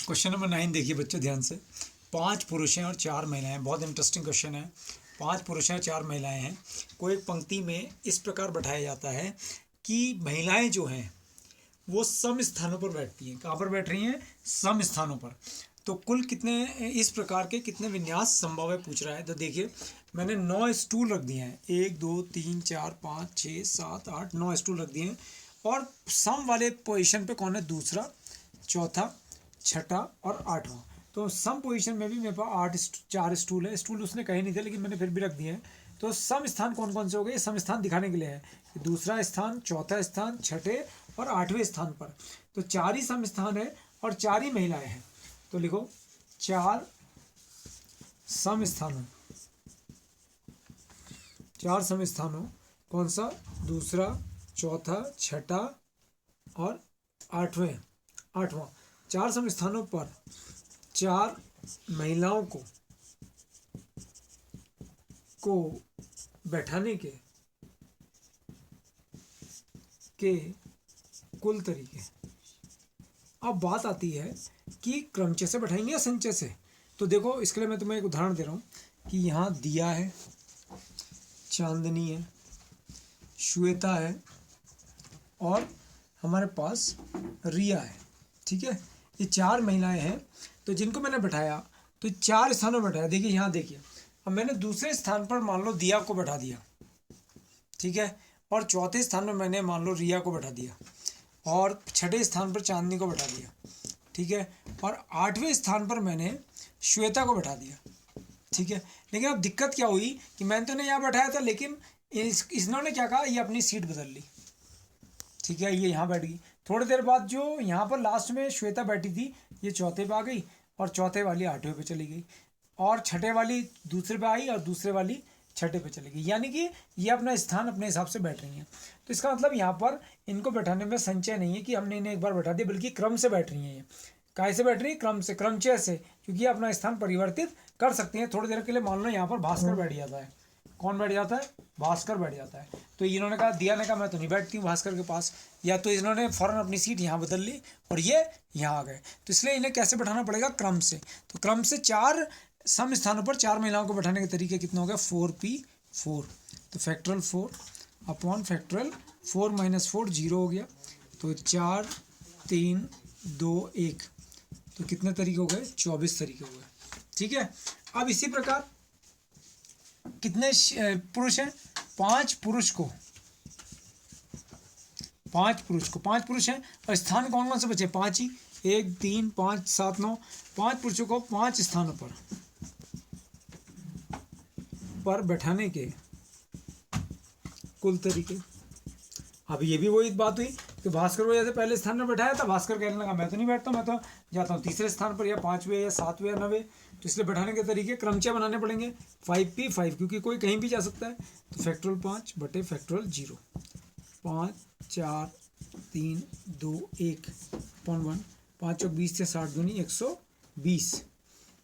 Question number 9 देखिए बच्चों ध्यान से। 5 पुरुष हैं और 4 महिलाएं। बहुत इंटरेस्टिंग क्वेश्चन है। 5 पुरुष हैं और 4 महिलाएं हैं। को एक पंक्ति में इस प्रकार बैठाया जाता है कि महिलाएं जो हैं वो सम स्थानों पर बैठती हैं। कहाँ पर बैठ रही हैं? सम स्थानों पर। तो कुल कितने इस प्रकार के कितने विन्यास संभव है पूछ रहा है। तो देखिए मैंने 9 स्टूल रख दिए हैं। 1 2 3 4 5 6 7 8 9 स्टूल रख दिए हैं। और सम वाले पोजीशन पे कौन है? दूसरा, चौथा, छठा और आठवां। तो सम पोजीशन में भी मेरे पास 4 स्टूल है। स्टूल उसने कहीं नहीं थे लेकिन मैंने फिर भी रख दिए हैं। तो सम स्थान कौन कौन से हो गए? सम स्थान दिखाने के लिए है कि दूसरा स्थान, चौथा स्थान, छठे और 8वें स्थान पर। तो 4 ही सम स्थान है और 4 ही महिलाएं हैं। तो लिखो 4 सम स्थानों, 4 सम स्थानों। कौन सा? दूसरा, चौथा, छठा और आठवां। 4 सम स्थानों पर 4 महिलाओं को बैठाने के कुल तरीके। अब बात आती है कि क्रमचय से बैठाएंगे या संचय से। तो देखो इसके लिए मैं तुम्हें एक उदाहरण दे रहा हूँ कि यहाँ दिया है, चांदनी है, श्वेता है और हमारे पास रिया है। ठीक है, ये 4 महिलाएं हैं। तो जिनको मैंने बैठाया तो 4 स्थानों में बैठाया। देखिए यहाँ देखिए, अब मैंने दूसरे स्थान पर मान लो दिया को बैठा दिया, ठीक है, और चौथे स्थान में मैंने मान लो रिया को बैठा दिया और छठे स्थान पर चांदनी को बैठा दिया, ठीक है, और 8वें स्थान पर मैंने श्वेता को बैठा दिया, ठीक है। लेकिन अब दिक्कत क्या हुई कि मैंने तो यहाँ बैठाया था लेकिन इन्होंने क्या कहा, ये अपनी सीट बदल ली, ठीक है, ये यहाँ बैठ गई। थोड़ी देर बाद जो यहाँ पर लास्ट में श्वेता बैठी थी ये चौथे पे आ गई और चौथे वाली 8वें पे चली गई और छठे वाली दूसरे पे आई और दूसरे वाली छठे पे चली गई। यानी कि ये अपना स्थान अपने हिसाब से बैठ रही हैं। तो इसका मतलब यहाँ पर इनको बैठाने में संचय नहीं है कि हमने इन्हें एक बार बैठा दिया, बल्कि क्रम से बैठ रही हैं। ये कैसे बैठ रही है? क्रम से, क्रमचय से, क्योंकि ये अपना स्थान परिवर्तित कर सकती हैं। थोड़ी देर के लिए मान लो यहाँ पर भास्कर बैठ जाता है। कौन बैठ जाता है? भास्कर बैठ जाता है। तो इन्होंने कहा, दिया ने कहा मैं तो नहीं बैठती हूँ भास्कर के पास, या तो इन्होंने फौरन अपनी सीट यहाँ बदल ली और ये यहाँ आ गए। तो इसलिए इन्हें कैसे बैठाना पड़ेगा? क्रम से। तो क्रम से 4 सम स्थानों पर 4 महिलाओं को बैठाने के तरीके कितने हो गए? 4p4। तो फैक्टरल 4 अपॉन फैक्टरल 4 - 4 0 हो गया। तो 4 3 2 1। तो कितने तरीके हो गए? 24 तरीके हो गए, ठीक है। अब इसी प्रकार कितने पुरुष हैं? 5 पुरुष हैं और स्थान कौन कौन से बचे? 5 ही। 1 3 5 7 9। 5 पुरुषों को 5 स्थानों पर बैठाने के कुल तरीके। अब ये भी वही बात हुई कि भास्कर को जैसे पहले स्थान में बैठाया था, भास्कर कहने लगा मैं तो नहीं बैठता, मैं तो जाता हूँ तीसरे स्थान पर, या 5वें या 7वें या 9वें। तो इसलिए बैठाने के तरीके क्रमचय बनाने पड़ेंगे। 5p5, क्योंकि कोई कहीं भी जा सकता है। तो फैक्टरल 5 बटे फैक्टरल 0। 5 4 3 2 1 अपॉन 1। 5 और 20 से 60 दूनी 120,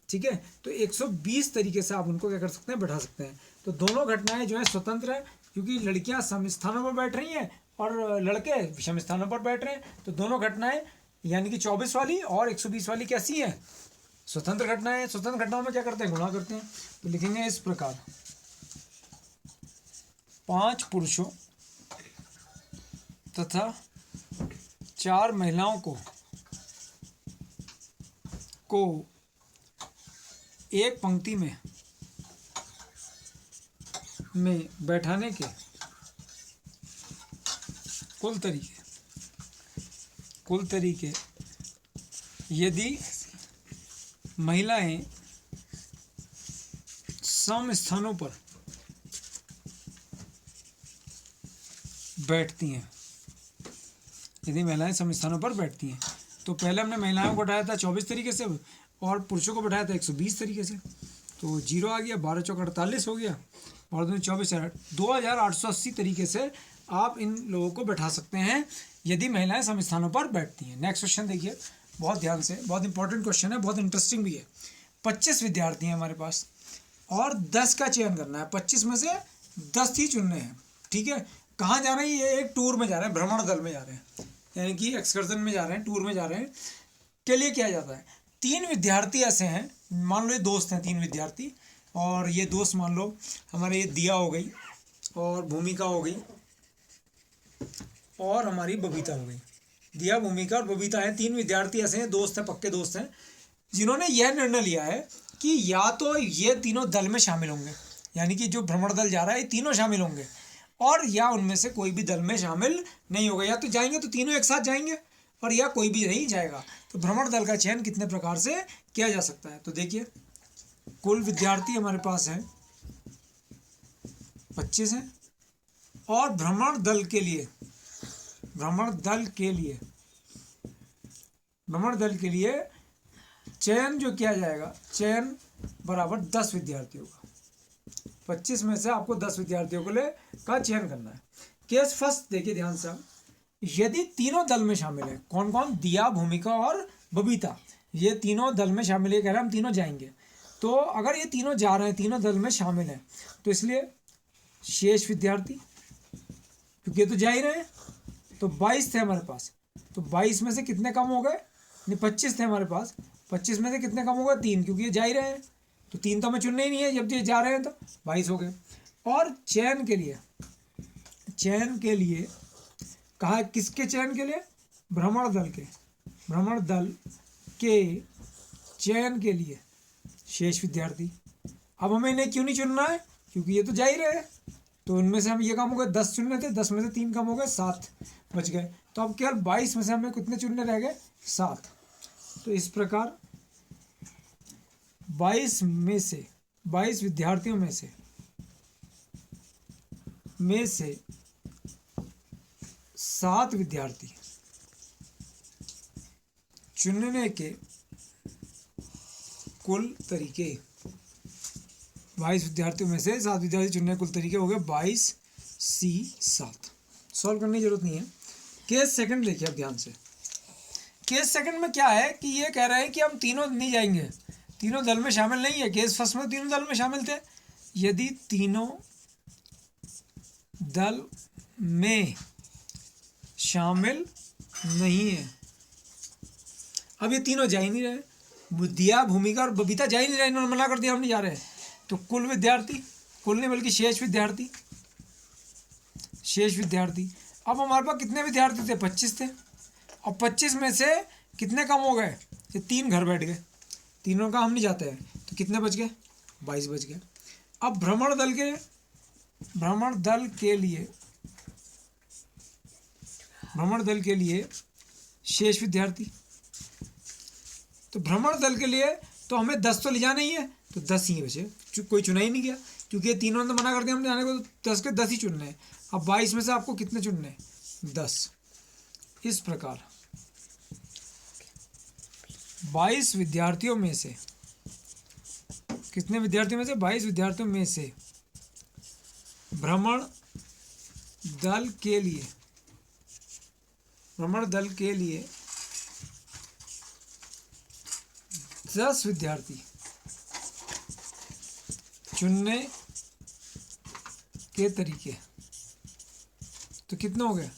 ठीक है। तो 120 तरीके से आप उनको क्या कर सकते हैं? बैठा सकते हैं। तो दोनों घटनाएं जो है स्वतंत्र है, क्योंकि लड़कियां सम स्थानों पर बैठ रही हैं और लड़के विषम स्थानों पर बैठ रहे हैं। तो दोनों घटनाएं यानी कि 24 वाली और 120 वाली कैसी है? स्वतंत्र घटनाएं। स्वतंत्र घटनाओं में क्या करते हैं? गुणा करते हैं। तो लिखेंगे इस प्रकार, 5 पुरुषों तथा 4 महिलाओं को एक पंक्ति में बैठाने के कुल तरीके यदि महिलाएं सम स्थानों पर बैठती हैं, तो पहले हमने महिलाओं को बैठाया था 24 तरीके से और पुरुषों को बैठाया था 120 तरीके से। तो 0 आ गया, 12 चौक 48 हो गया और 24 2880 तरीके से आप इन लोगों को बैठा सकते हैं यदि महिलाएं सम स्थानों पर बैठती हैं। नेक्स्ट क्वेश्चन देखिए बहुत ध्यान से, बहुत इंपॉर्टेंट क्वेश्चन है, बहुत इंटरेस्टिंग भी है। 25 विद्यार्थी हैं हमारे पास और 10 का चयन करना है। 25 में से 10 ही चुनने हैं, ठीक है। कहाँ जा रहे हैं? ये एक टूर में जा रहे हैं, भ्रमण दल में जा रहे हैं, यानी कि एक्सकर्शन में जा रहे हैं, टूर में जा रहे हैं। के लिए किया जाता है तीन विद्यार्थी ऐसे हैं, मान लो ये दोस्त हैं तीन विद्यार्थी, और ये दोस्त मान लो हमारे ये दिया हो गई और भूमिका हो गई और हमारी बबीता हो गई। दिया, भूमिका और बबीता हैं, तीन विद्यार्थी ऐसे हैं, दोस्त हैं, पक्के दोस्त हैं, जिन्होंने यह निर्णय लिया है कि या तो ये तीनों दल में शामिल होंगे, यानी कि जो भ्रमण दल जा रहा है ये तीनों शामिल होंगे, और या उनमें से कोई भी दल में शामिल नहीं होगा। या तो जाएंगे तो तीनों एक साथ जाएंगे, और या कोई भी नहीं जाएगा। तो भ्रमण दल का चयन कितने प्रकार से किया जा सकता है? तो देखिए, कुल विद्यार्थी हमारे पास हैं 25 हैं, और भ्रमण दल के लिए चयन जो किया जाएगा, चयन बराबर 10 विद्यार्थियों का। 25 में से आपको 10 विद्यार्थियों को का चयन करना है। केस फर्स्ट देखिए ध्यान से, यदि तीनों दल में शामिल है, कौन कौन? दिया, भूमिका और बबीता, ये तीनों दल में शामिल है, कह रहे हैं हम तीनों जाएंगे। तो अगर ये तीनों जा रहे हैं, तीनों दल में शामिल हैं, तो इसलिए शेष विद्यार्थी, क्योंकि ये तो जा ही रहे हैं, तो 22 थे हमारे पास, तो 22 में से कितने कम हो गए? नहीं, 25 थे हमारे पास, 25 में से कितने कम हो गए? 3, क्योंकि ये जा ही रहे हैं, तो 3 तो हमें चुनने ही नहीं है, जब ये जा रहे हैं तो 22 हो गए। और चयन के लिए कहा, किसके चयन के लिए? भ्रमण दल के चयन के लिए शेष विद्यार्थी। अब हमें इन्हें क्यों नहीं चुनना है? क्योंकि ये तो जा ही रहे हैं, तो उनमें से हम ये कम हो गए, 10 चुनने थे, 10 में से 3 कम हो गए, 7 बच गए। तो अब केवल 22 में से हमें कितने चुनने रह गए? 7। तो इस प्रकार 22 विद्यार्थियों में से 7 विद्यार्थी चुनने के कुल तरीके, 22 विद्यार्थियों में से 7 विद्यार्थी चुनने के कुल तरीके हो गए 22C7। सॉल्व करने की जरूरत नहीं है। केस सेकंड देखिए अब ध्यान से। केस सेकंड में क्या है कि ये कह रहे हैं कि हम तीनों नहीं जाएंगे, तीनों दल में शामिल नहीं है। केस फर्स्ट में तीनों दल में शामिल थे, यदि तीनों दल में शामिल नहीं है, अब ये तीनों जा ही नहीं रहे, दिया, भूमिका और बबीता जा ही नहीं रहे, इन्होंने मना कर दिया हम नहीं जा रहे, तो कुल विद्यार्थी, कुल नहीं बल्कि शेष विद्यार्थी। अब हमारे पास कितने विद्यार्थी थे? 25 थे, और 25 में से कितने कम हो गए? ये 3 घर बैठ गए, तीनों का हम नहीं जाते हैं, तो कितने बच गए? 22 बच गए। अब भ्रमण दल के लिए शेष विद्यार्थी, तो भ्रमण दल के लिए तो हमें 10 तो ले जाना ही है, तो 10 ही बचे, कोई चुना ही नहीं गया, क्योंकि ये तीनों ने मना कर दिया हमने जाने को, तो 10 के 10 ही चुनने हैं। अब 22 में से आपको कितने चुनने हैं? 10। इस प्रकार 22 विद्यार्थियों में से, कितने विद्यार्थियों में से? 22 विद्यार्थियों में से भ्रमण दल के लिए 10 विद्यार्थी चुनने के तरीके, तो कितने हो गए?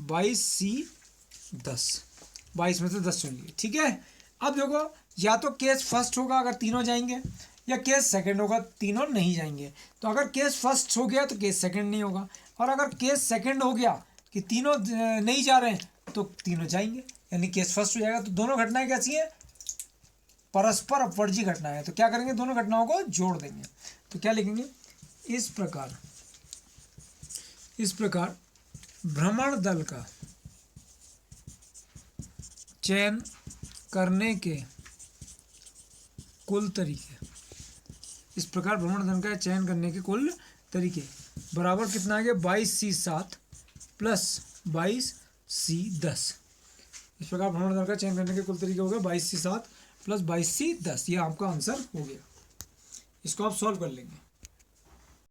22C10, 22 में से 10 चुन लिए, ठीक है। अब देखो, या तो केस फर्स्ट होगा अगर तीनों जाएंगे, या केस सेकंड होगा तीनों नहीं जाएंगे। तो अगर केस फर्स्ट हो गया तो केस सेकंड नहीं होगा, और अगर केस सेकंड हो गया कि तीनों नहीं जा रहे हैं तो तीनों जाएंगे, यानी केस फर्स्ट हो जाएगा। तो दोनों घटनाएं कैसी हैं? परस्पर अपवर्जी घटनाएं हैं। तो क्या करेंगे? दोनों घटनाओं को जोड़ देंगे। तो क्या लिखेंगे? इस प्रकार भ्रमण दल का चयन करने के कुल तरीके, इस प्रकार भ्रमण दल का चयन करने के कुल तरीके बराबर कितना आ गया? 22C7 plus 22C10। इस प्रकार भ्रमण दल का चयन करने के कुल तरीके हो गए 22C7 प्लस 22C10। ये आपका आंसर हो गया। इसको आप सॉल्व कर लेंगे।